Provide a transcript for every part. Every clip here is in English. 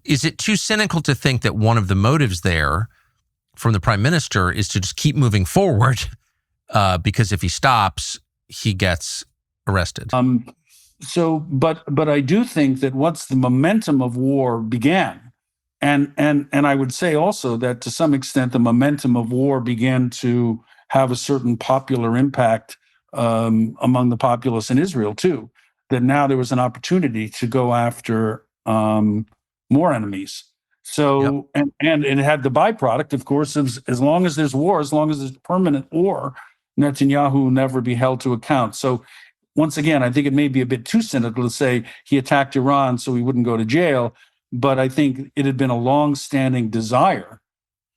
Is it too cynical to think that one of the motives there from the prime minister is to just keep moving forward because if he stops, he gets arrested? But I do think that once the momentum of war began, and I would say also that to some extent the momentum of war began to have a certain popular impact among the populace in Israel too, that now there was an opportunity to go after more enemies. So, Yep. and it had the byproduct, of course, of as long as there's war, as long as there's permanent war, Netanyahu will never be held to account. So once again, I think it may be a bit too cynical to say he attacked Iran so he wouldn't go to jail, but I think it had been a long-standing desire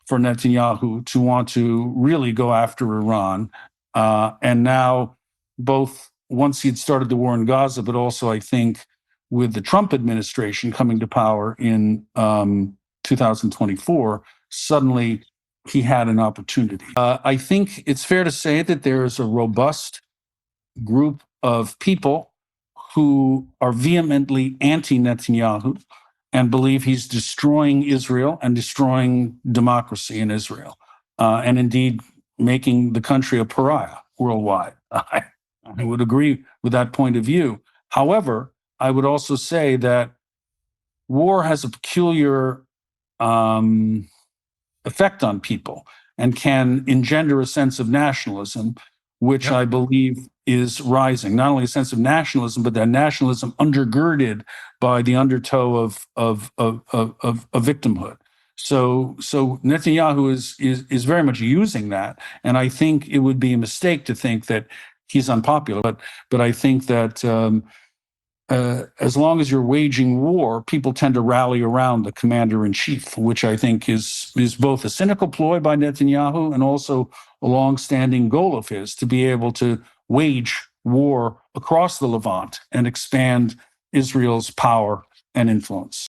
for Netanyahu to want to really go after Iran. And now, both once he had started the war in Gaza, but also I think with the Trump administration coming to power in 2024, suddenly he had an opportunity. I think it's fair to say that there is a robust group of people who are vehemently anti-Netanyahu and believe he's destroying Israel and destroying democracy in Israel, and indeed making the country a pariah worldwide. I would agree with that point of view. However, I would also say that war has a peculiar effect on people and can engender a sense of nationalism, which I believe is rising. Not only a sense of nationalism, but that nationalism undergirded by the undertow of victimhood. So Netanyahu is very much using that, and I think it would be a mistake to think that he's unpopular. But I think that as long as you're waging war, people tend to rally around the commander-in-chief, which I think is both a cynical ploy by Netanyahu and also a long-standing goal of his to be able to wage war across the Levant and expand Israel's power and influence.